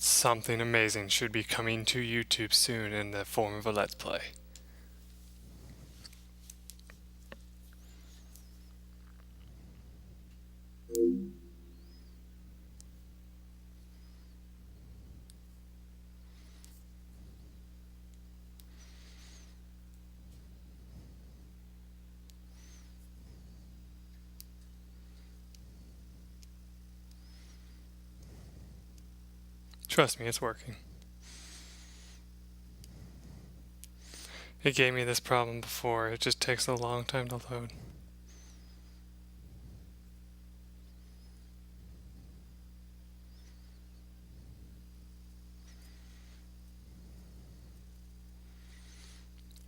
Something amazing should be coming to YouTube soon in the form of a Let's Play. Trust me, it's working. It gave me this problem before. It just takes a long time to load.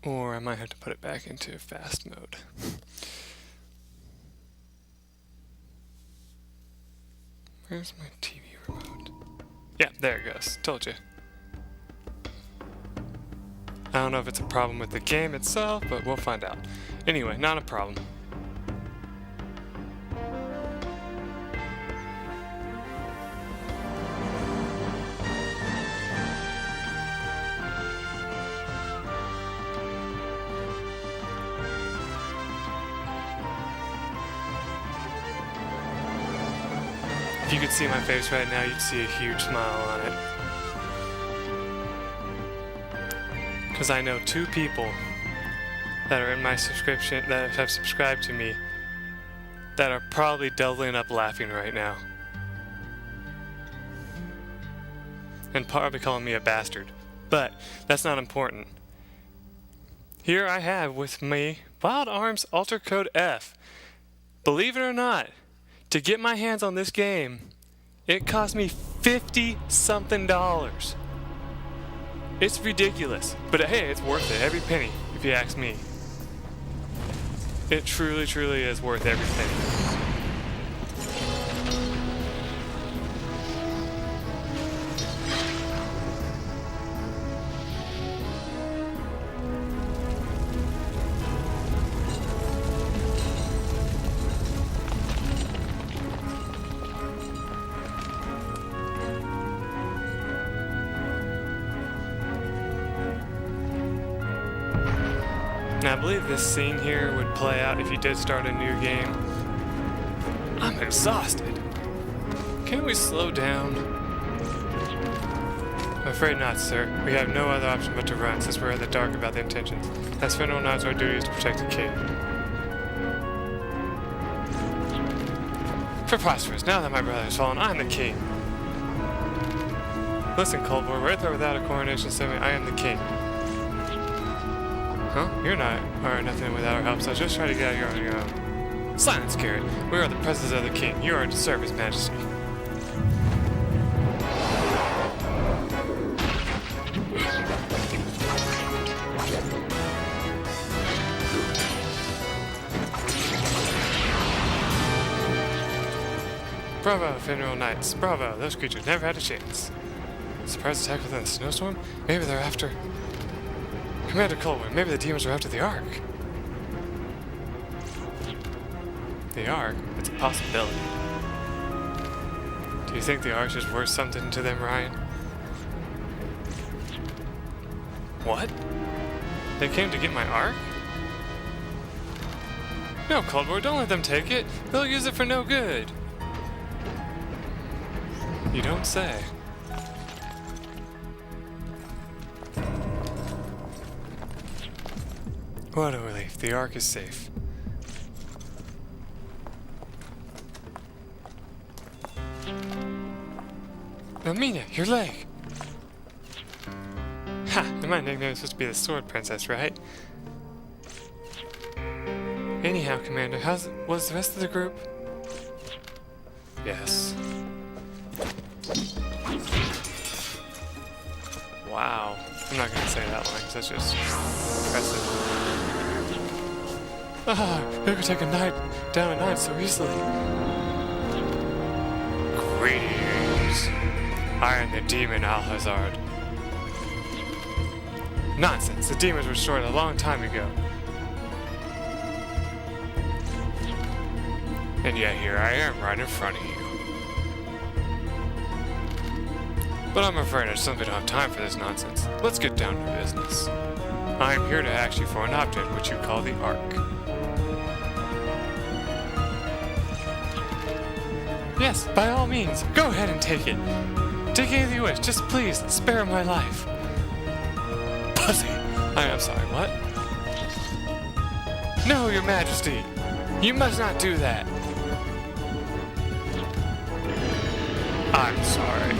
Or I might have to put it back into fast mode. Where's my TV remote? Yeah, there it goes. Told you. I don't know if it's a problem with the game itself, but we'll find out. Anyway, not a problem. If you could see my face right now, you'd see a huge smile on it. Because I know two people that are in my subscription, that have subscribed to me, that are probably doubling up laughing right now. And probably calling me a bastard. But that's not important. Here I have with me Wild Arms Alter Code F. Believe it or not, to get my hands on this game, it cost me $50-something. It's ridiculous, but hey, it's worth it, every penny, if you ask me. It truly, truly is worth every penny. Now, I believe this scene here would play out if you did start a new game. I'm exhausted. Can't we slow down? I'm afraid not, sir. We have no other option but to run, since we're in the dark about the intentions. As Federal Knights, our duty is to protect the king. Preposterous. Now that my brother has fallen, I am the king. Listen, Coldboy, right there without a coronation ceremony, I am the king. Huh? You're not, or nothing without our help, so just try to get out here on your own. Silence, Garrett. We are the presence of the king. You are to serve his majesty. Bravo, Federal Knights. Bravo. Those creatures never had a chance. Surprise attack within a snowstorm? Maybe they're after... Commander Coldboy, maybe the demons are after the Ark. The Ark? It's a possibility. Do you think the Ark is worth something to them, Ryan? What? They came to get my Ark? No, Coldboy, don't let them take it. They'll use it for no good. You don't say. What a relief. The Ark is safe. Amina, your leg! Ha! And my nickname is supposed to be the Sword Princess, right? Anyhow, Commander, was the rest of the group? Yes. Wow. I'm not gonna say that line, because that's just impressive. Ah, who could take a knight down a knight so easily? Greetings. I am the demon Alhazard. Nonsense, the demons were destroyed a long time ago. And yet here I am right in front of you. But I'm afraid I simply don't have time for this nonsense. Let's get down to business. I am here to ask you for an object which you call the Ark. Yes, by all means, go ahead and take it. Take anything you wish, just please spare my life. Pussy! I'm sorry, what? No, your majesty! You must not do that! I'm sorry.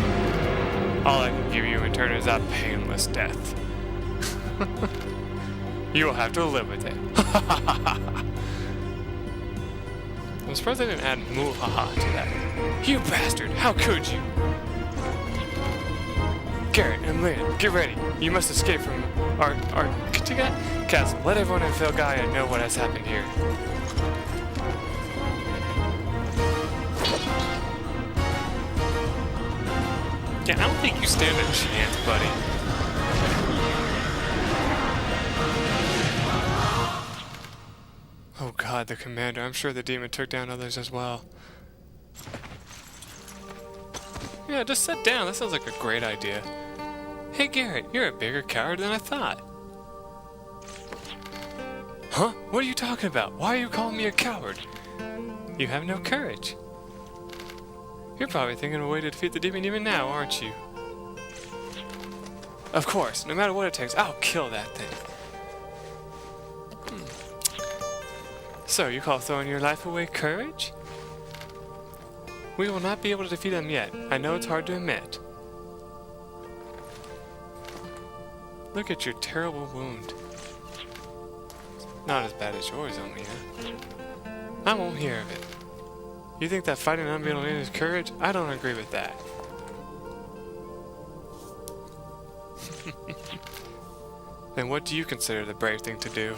All I can give you in return is a painless death. You'll have to live with it. I'm surprised I didn't add muhahaha to that. You bastard! How could you? Garrett and Lynn, get ready. You must escape from our castle. Let everyone in Felgaia know what has happened here. Yeah, I don't think you stand a chance, buddy. Oh god, the commander. I'm sure the demon took down others as well. Yeah, just sit down. That sounds like a great idea. Hey Garrett, you're a bigger coward than I thought. Huh? What are you talking about? Why are you calling me a coward? You have no courage. You're probably thinking of a way to defeat the demon even now, aren't you? Of course, no matter what it takes, I'll kill that thing. So, you call throwing your life away courage? We will not be able to defeat them yet. I know it's hard to admit. Look at your terrible wound. Not as bad as yours, Omina. I won't hear of it. You think that fighting an unbeatable enemy is courage? I don't agree with that. Then what do you consider the brave thing to do?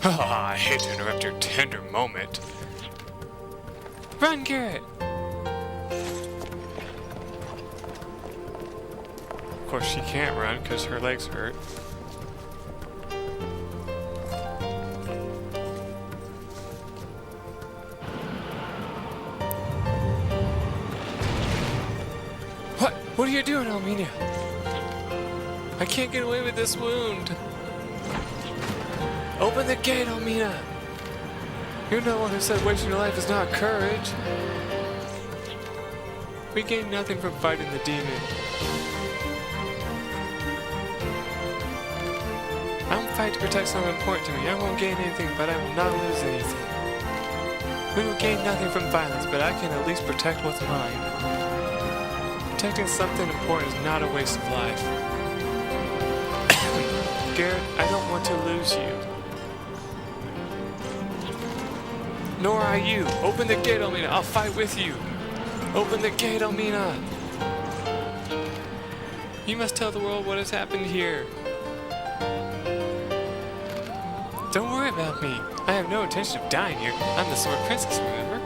I hate to interrupt your tender moment. Run, Garrett! Of course, she can't run because her legs hurt. What are you doing, Almina? I can't get away with this wound. Open the gate, Almina. You're not one who said wasting your life is not courage. We gain nothing from fighting the demon. I won't fight to protect someone important to me. I won't gain anything, but I will not lose anything. We will gain nothing from violence, but I can at least protect what's mine. Protecting something important is not a waste of life. Garrett, I don't want to lose you. Nor are you. Open the gate, Almina. I'll fight with you. Open the gate, Almina. You must tell the world what has happened here. Don't worry about me. I have no intention of dying here. I'm the Sword Princess, remember?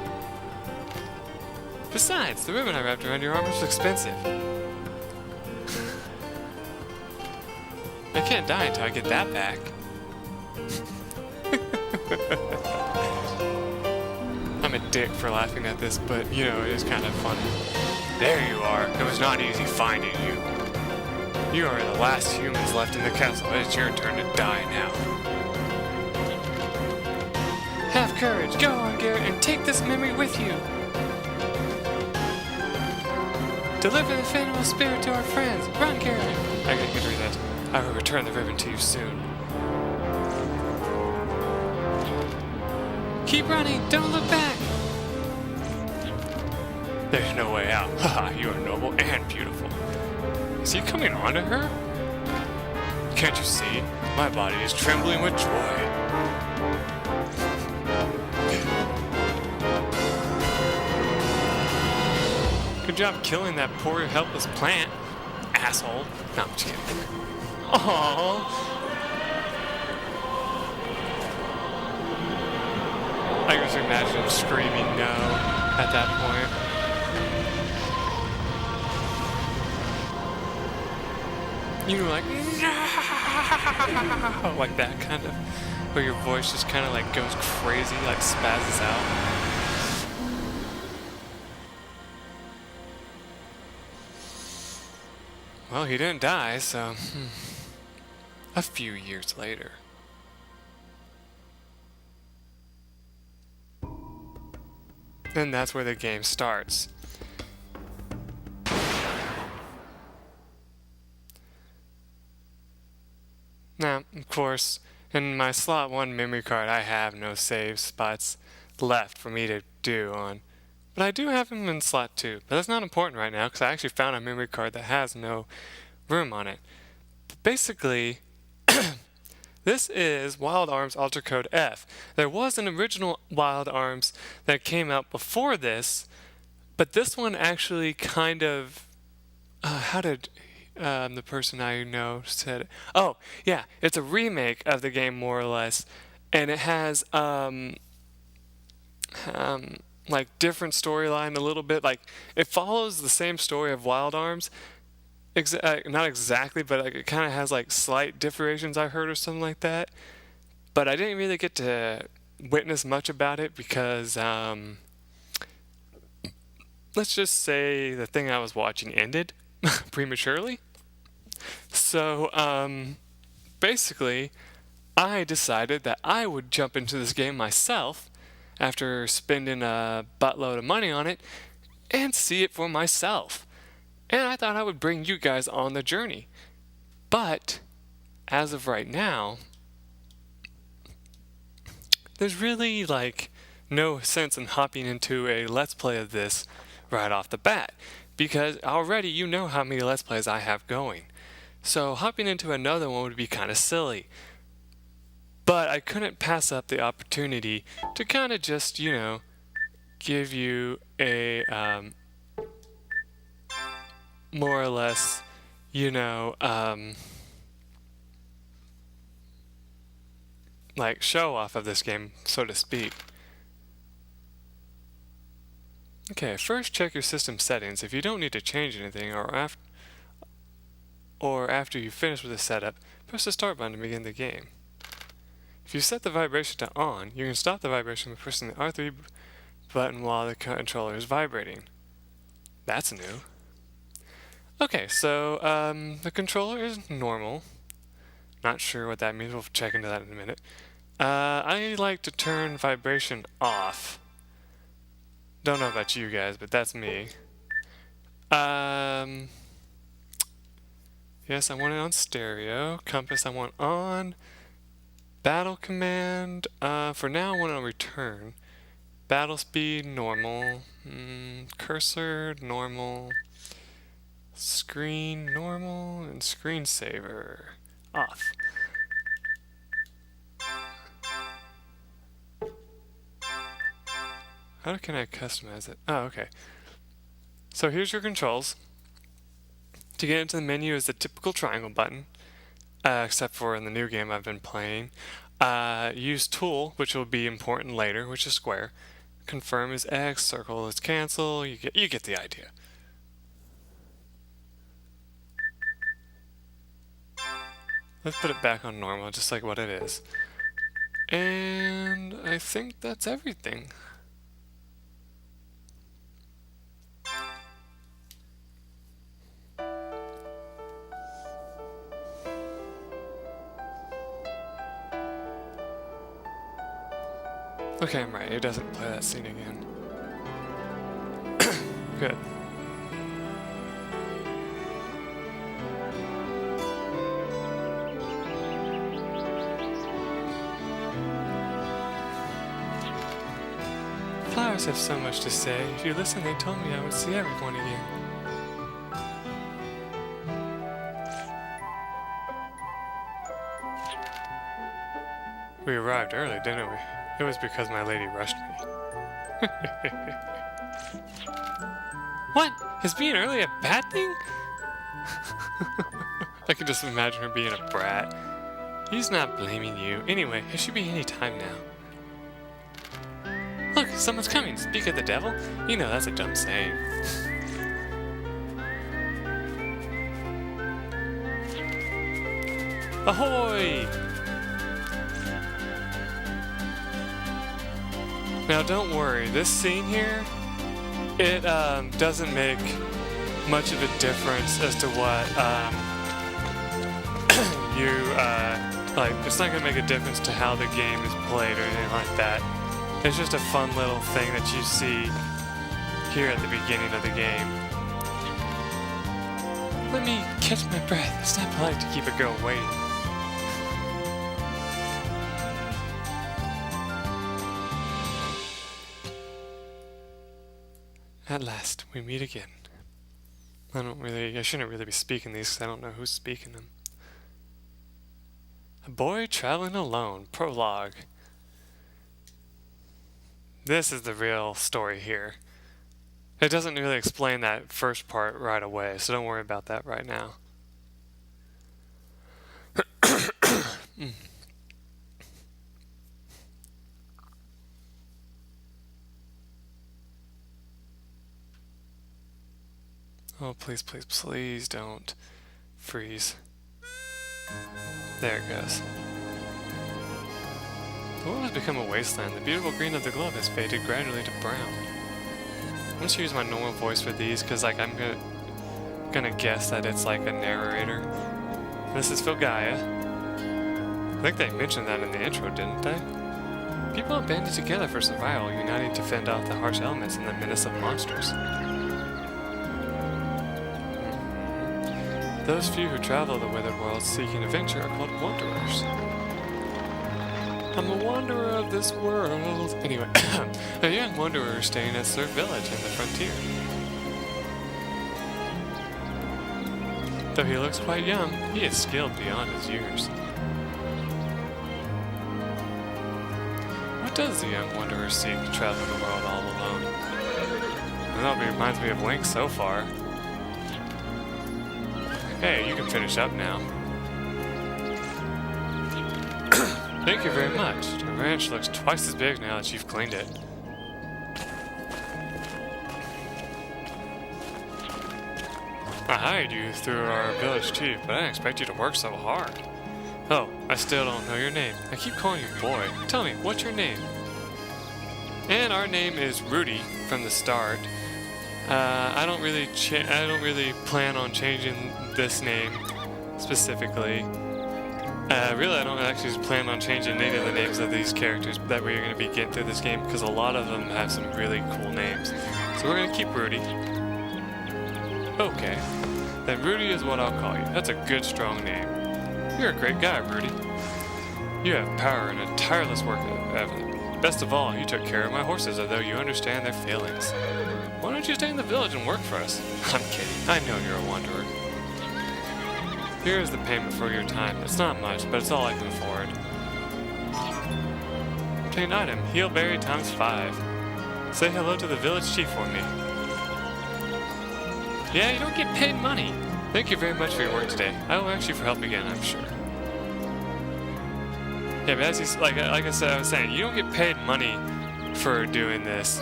Besides, the ribbon I wrapped around your arm was expensive. I can't die until I get that back. I'm a dick for laughing at this, but, you know, it is kind of funny. There you are. It was not easy finding you. You are the last humans left in the castle. It's your turn to die now. Have courage. Go on, Garrett, and take this memory with you. Deliver the Phantom Spirit to our friends. Run, Garrett. I gotta get rid of that. I will return the ribbon to you soon. Keep running. Don't look back. There's no way out. Haha, you are noble and beautiful. Is he coming on to her? Can't you see? My body is trembling with joy. Good job killing that poor helpless plant, asshole. No, I'm just kidding. Aww. I can just imagine him screaming no at that point. You were like, no! Like that kind of, where your voice just kind of like goes crazy, like spazzes out. Well, he didn't die, so a few years later. And that's where the game starts. Now, of course, in my slot 1 memory card, I have no save spots left for me to do on. But I do have them in slot 2. But that's not important right now because I actually found a memory card that has no room on it. But basically, this is Wild Arms Alter Code F. There was an original Wild Arms that came out before this, but this one actually kind of... how did the person I know said it? Oh, yeah, it's a remake of the game more or less, and it has like different storyline a little bit. Like it follows the same story of Wild Arms, not exactly, but like it kind of has like slight differentiations I heard or something like that. But I didn't really get to witness much about it because let's just say the thing I was watching ended prematurely. So basically I decided that I would jump into this game myself after spending a buttload of money on it and see it for myself. And I thought I would bring you guys on the journey. But as of right now, there's really like no sense in hopping into a let's play of this right off the bat, because already you know how many let's plays I have going. So hopping into another one would be kind of silly. But I couldn't pass up the opportunity to kind of just, you know, give you a more or less, you know, like show off of this game, so to speak. Okay, first check your system settings. If you don't need to change anything, or after you finish with the setup, press the start button to begin the game. If you set the vibration to on, you can stop the vibration by pressing the R3 button while the controller is vibrating. That's new. Okay, so the controller is normal. Not sure what that means. We'll check into that in a minute. I like to turn vibration off. Don't know about you guys, but that's me. Yes, I want it on stereo. Compass I want on. Battle command, for now I want it on return. Battle speed, normal. Cursor, normal. Screen, normal. And screensaver, off. How can I customize it? Oh, okay. So here's your controls. To get into the menu is the typical triangle button. Except for in the new game I've been playing. Use tool, which will be important later, which is square. Confirm is X, circle is cancel. You get the idea. Let's put it back on normal, just like what it is. And I think that's everything. Okay, I'm right. It doesn't play that scene again. Good. Flowers have so much to say. If you listen, they told me I would see everyone again. We arrived early, didn't we? It was because my lady rushed me. What? Is being early a bad thing? I can just imagine her being a brat. He's not blaming you. Anyway, it should be any time now. Look, someone's coming. Speak of the devil? You know that's a dumb saying. Ahoy! Now don't worry, this scene here, it doesn't make much of a difference as to what you like. It's not gonna make a difference to how the game is played or anything like that. It's just a fun little thing that you see here at the beginning of the game. Let me catch my breath. It's not polite to keep a girl waiting. At last, we meet again. I shouldn't really be speaking these because I don't know who's speaking them. A boy traveling alone. Prologue. This is the real story here. It doesn't really explain that first part right away, so don't worry about that right now. Oh, please, please, please don't freeze. There it goes. The world has become a wasteland. The beautiful green of the globe has faded gradually to brown. I'm just gonna use my normal voice for these because, like, I'm gonna guess that it's like a narrator. This is Phil Gaia. I think they mentioned that in the intro, didn't they? People have banded together for survival, uniting to fend off the harsh elements and the menace of monsters. Those few who travel the withered world seeking adventure are called wanderers. I'm a wanderer of this world. Anyway, a young wanderer staying at their village in the frontier. Though he looks quite young, he is skilled beyond his years. What does the young wanderer seek traveling the world all alone? That reminds me of Link so far. Hey, you can finish up now. Thank you very much. The ranch looks twice as big now that you've cleaned it. I hired you through our village chief, but I didn't expect you to work so hard. Oh, I still don't know your name. I keep calling you boy. Tell me, what's your name? And our name is Rudy from the start. I don't really plan on changing this name specifically. Really, I don't actually plan on changing any of the names of these characters that we're going to be getting through this game because a lot of them have some really cool names. So we're going to keep Rudy. Okay, then Rudy is what I'll call you. That's a good, strong name. You're a great guy, Rudy. You have power and a tireless work ethic. Best of all, you took care of my horses as though you understand their feelings. Why don't you stay in the village and work for us? I'm kidding. I know you're a wanderer. Here is the payment for your time. It's not much, but it's all I can afford. Obtained item, heelberry times 5. Say hello to the village chief for me. Yeah, you don't get paid money. Thank you very much for your work today. I will ask you for help again, I'm sure. Yeah, but as like I said, I was saying, you don't get paid money for doing this.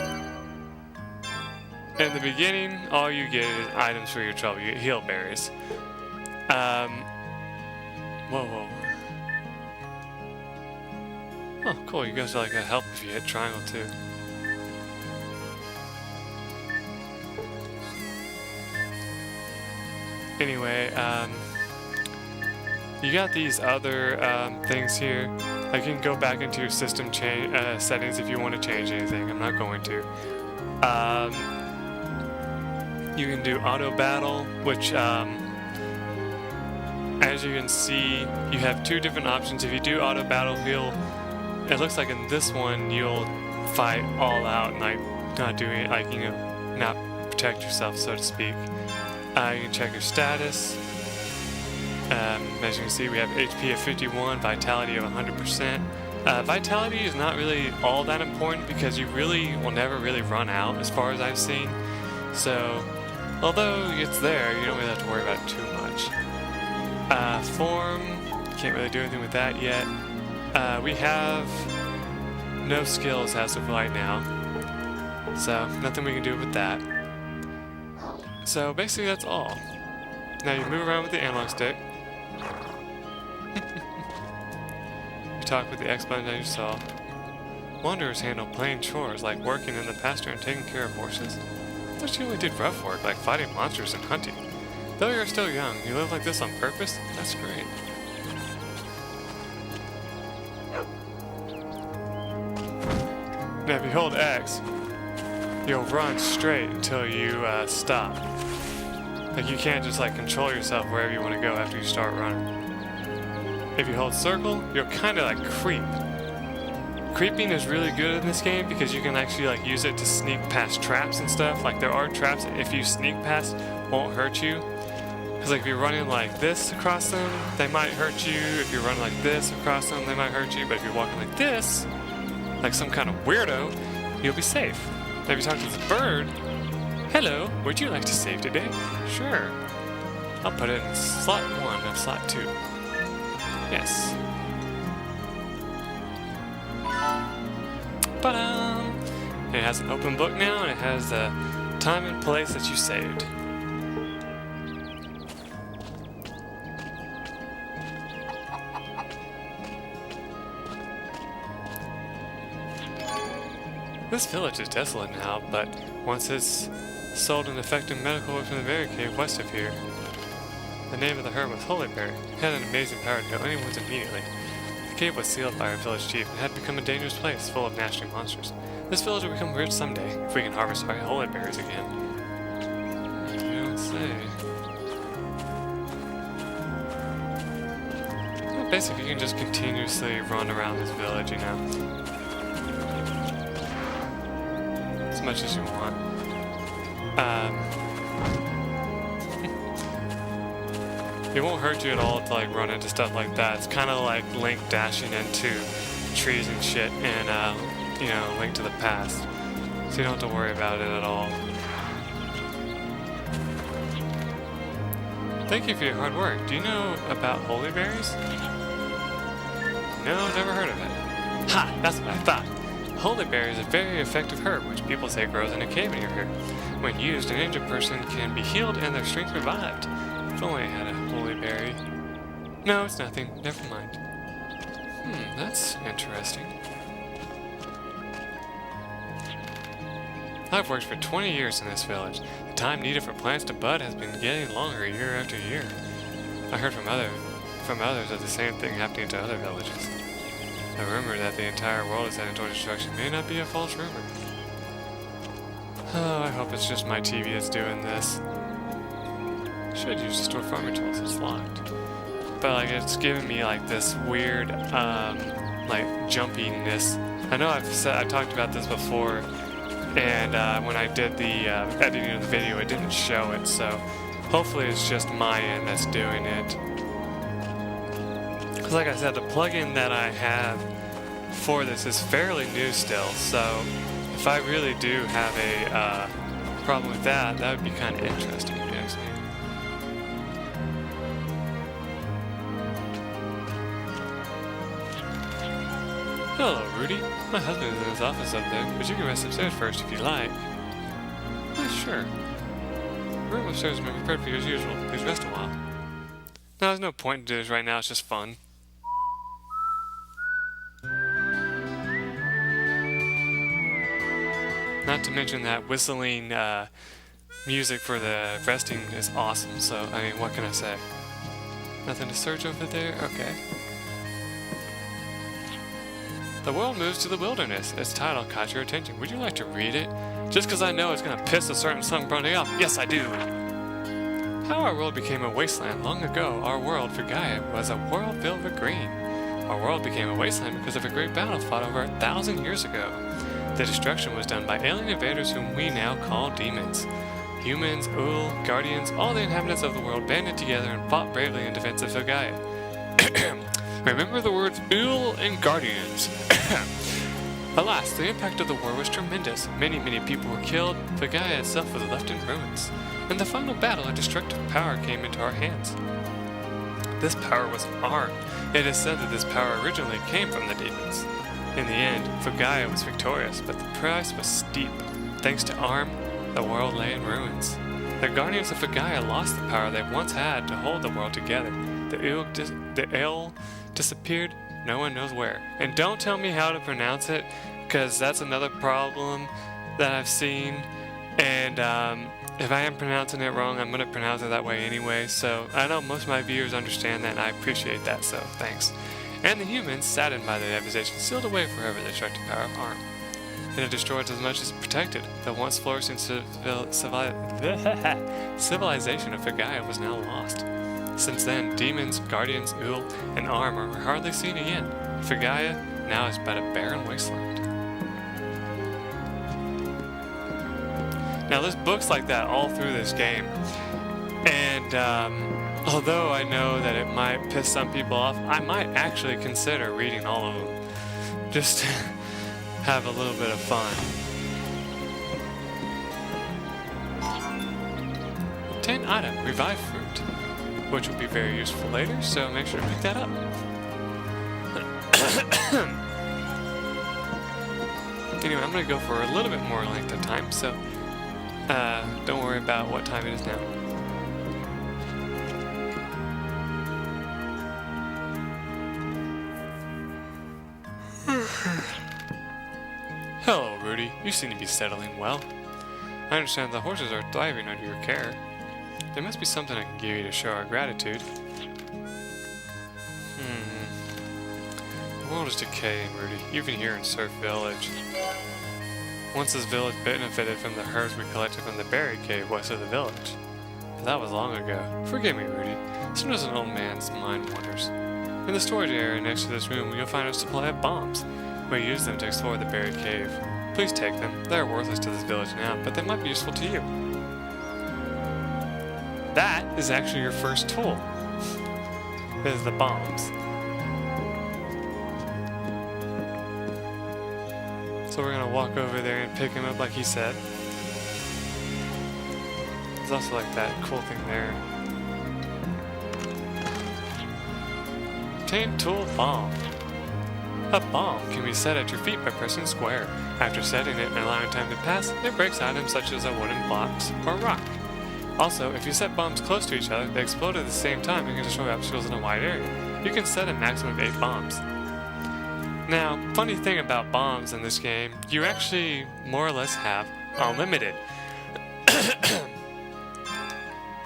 In the beginning, all you get is items for your trouble. You get heelberries. Whoa. Oh, cool. You guys are like a help if you hit triangle too. Anyway, you got these other things here. Like you can go back into your system settings if you want to change anything. I'm not going to. You can do auto battle, which as you can see, you have two different options. If you do auto battle, it looks like in this one you'll fight all out and like not doing like not protect yourself, so to speak. You can check your status. As you can see, we have HP of 51, vitality of 100%. Vitality is not really all that important because you really will never really run out, as far as I've seen. So, although it's there, you don't really have to worry about it too much. Form, can't really do anything with that yet. We have no skills as of right now, so nothing we can do with that. So basically that's all. Now you move around with the analog stick. You talk with the X button as you saw. Wanderers handle plain chores like working in the pasture and taking care of horses. I thought you only did rough work, like fighting monsters and hunting. Though you're still young, you live like this on purpose? That's great. Now if you hold X, you'll run straight until you stop. Like you can't just like control yourself wherever you want to go after you start running. If you hold circle, you'll kind of like creep. Creeping is really good in this game because you can actually like use it to sneak past traps and stuff. Like there are traps that if you sneak past won't hurt you. Because like if you're running like this across them, they might hurt you. If you're running like this across them, they might hurt you. But if you're walking like this, like some kind of weirdo, you'll be safe. Now if you talk to this bird, hello, would you like to save today? Sure. I'll put it in slot 1 of slot 2. Yes. Ta-da! It has an open book now, and it has the time and place that you saved. This village is desolate now, but once it's sold an effective medical work from the berry cave west of here. The name of the herb was Holyberry. It had an amazing power to kill any wounds immediately. The cave was sealed by our village chief and had become a dangerous place full of nasty monsters. This village will become rich someday if we can harvest our holy berries again. You don't say. Well, basically, you can just continuously run around this village, you know. As much as you want. It won't hurt you at all to like run into stuff like that. It's kind of like Link dashing into trees and shit and you know, Link to the Past. So you don't have to worry about it at all. Thank you for your hard work. Do you know about holy berries? No, never heard of it. Ha! That's what I thought. Holy berry is a very effective herb, which people say grows in a cave near here. When used, an injured person can be healed and their strength revived. If only I had a holy berry. No, it's nothing. Never mind. That's interesting. I've worked for 20 years in this village. The time needed for plants to bud has been getting longer year after year. I heard from others of the same thing happening to other villages. The rumor that the entire world is heading toward destruction may not be a false rumor. Oh, I hope it's just my TV that's doing this. Should use the store farming tools, it's locked. But like it's giving me like this weird like jumpiness. I know I've talked about this before, and when I did the editing of the video it didn't show it, so hopefully it's just my end that's doing it. Because like I said, the plugin that I have for this is fairly new still, so if I really do have a problem with that, that would be kind of interesting, if you ask me. Hello, Rudy. My husband is in his office up there, but you can rest upstairs first if you like. Sure. The room upstairs has been prepared for you as usual. Please rest a while. No, there's no point in doing this right now, it's just fun. Not to mention that whistling music for the resting is awesome, so, I mean, what can I say? Nothing to search over there? Okay. The world moves to the wilderness. Its title caught your attention. Would you like to read it? Just because I know it's going to piss a certain somebody off. Yes, I do. How our world became a wasteland. Long ago, our world, for Gaia, was a world filled with green. Our world became a wasteland because of a great battle fought over 1,000 years ago. The destruction was done by alien invaders whom we now call demons. Humans, guardians, all the inhabitants of the world banded together and fought bravely in defense of Gaia. Remember the words and guardians. Alas, the impact of the war was tremendous. Many, many people were killed, but Gaia itself was left in ruins. In the final battle, a destructive power came into our hands. This power was Arm. It is said that this power originally came from the demons. In the end, Gaia was victorious, but the price was steep. Thanks to Arm, the world lay in ruins. The guardians of Gaia lost the power they once had to hold the world together. The El disappeared, no one knows where. And don't tell me how to pronounce it, because that's another problem that I've seen And if I am pronouncing it wrong, I'm going to pronounce it that way anyway. So I know most of my viewers understand that, and I appreciate that, so thanks. And the humans, saddened by the devastation, sealed away forever the destructive power of Arm. It had destroyed as much as it protected. The once flourishing civilization of Fagaia was now lost. Since then, demons, guardians, Ul, and Arm are hardly seen again. Fagaia now is but a barren wasteland. Now there's books like that all through this game, and although I know that it might piss some people off, I might actually consider reading all of them, just to have a little bit of fun. Obtain item, Revive Fruit, which will be very useful later, so make sure to pick that up. Anyway, I'm going to go for a little bit more length of time, so don't worry about what time it is now. Hello, Rudy. You seem to be settling well. I understand the horses are thriving under your care. There must be something I can give you to show our gratitude. The world is decaying, Rudy, even here in Surf Village. Once this village benefited from the herbs we collected from the berry cave west of the village. But that was long ago. Forgive me, Rudy. Sometimes an old man's mind wanders. In the storage area next to this room, you'll find a supply of bombs. We use them to explore the buried cave. Please take them. They are worthless to this village now, but they might be useful to you. That is actually your first tool. This is the bombs. So we're gonna walk over there and pick him up like he said. There's also like that cool thing there. Obtain tool bomb. A bomb can be set at your feet by pressing square. After setting it and allowing time to pass, it breaks items such as a wooden blocks or rock. Also, if you set bombs close to each other, they explode at the same time and can destroy obstacles in a wide area. You can set a maximum of 8 bombs. Now, funny thing about bombs in this game, you actually more or less have unlimited.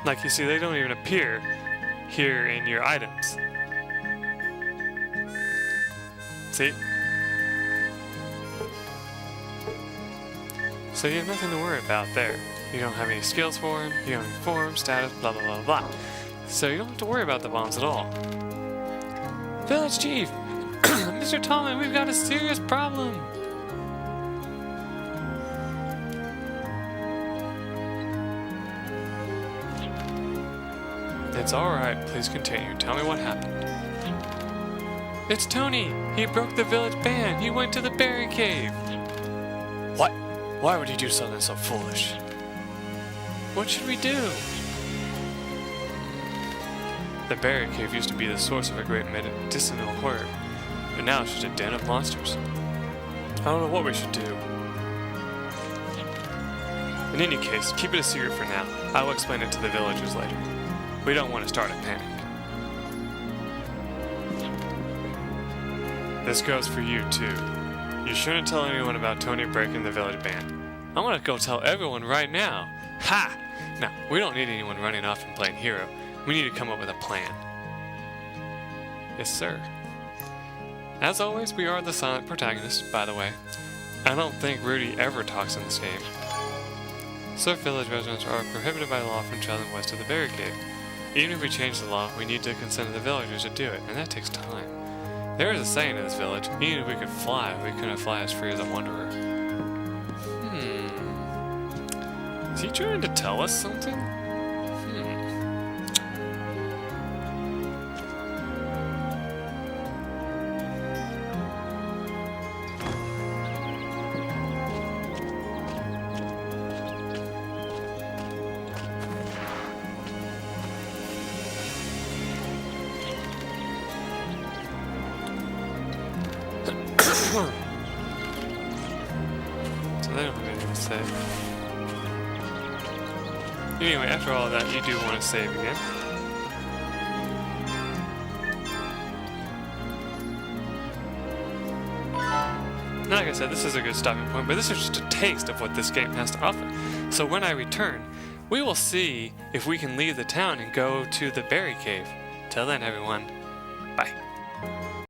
Like you see, they don't even appear here in your items. See? So you have nothing to worry about there. You don't have any skills for them, you don't have any form, status, blah blah blah blah. So you don't have to worry about the bombs at all. Village Chief! Mr. Tallman, we've got a serious problem! It's alright, please continue. Tell me what happened. It's Tony! He broke the village ban! He went to the berry cave! What? Why would he do something so foolish? What should we do? The berry cave used to be the source of a great medicinal herb, but now it's just a den of monsters. I don't know what we should do. In any case, keep it a secret for now. I will explain it to the villagers later. We don't want to start a panic. This goes for you, too. You shouldn't tell anyone about Tony breaking the village ban. I want to go tell everyone right now. Ha! No, we don't need anyone running off and playing hero. We need to come up with a plan. Yes, sir. As always, we are the silent protagonists, by the way. I don't think Rudy ever talks in this game. Surf Village residents are prohibited by law from traveling west of the berry cave. Even if we change the law, we need the consent of the villagers to do it, and that takes time. There is a saying in this village, even if we could fly, we couldn't fly as free as a wanderer. Is he trying to tell us something? So they don't have anything to say. Anyway, after all that, you do want to save again. Now, like I said, this is a good stopping point, but this is just a taste of what this game has to offer. So when I return, we will see if we can leave the town and go to the berry cave. Till then, everyone, bye.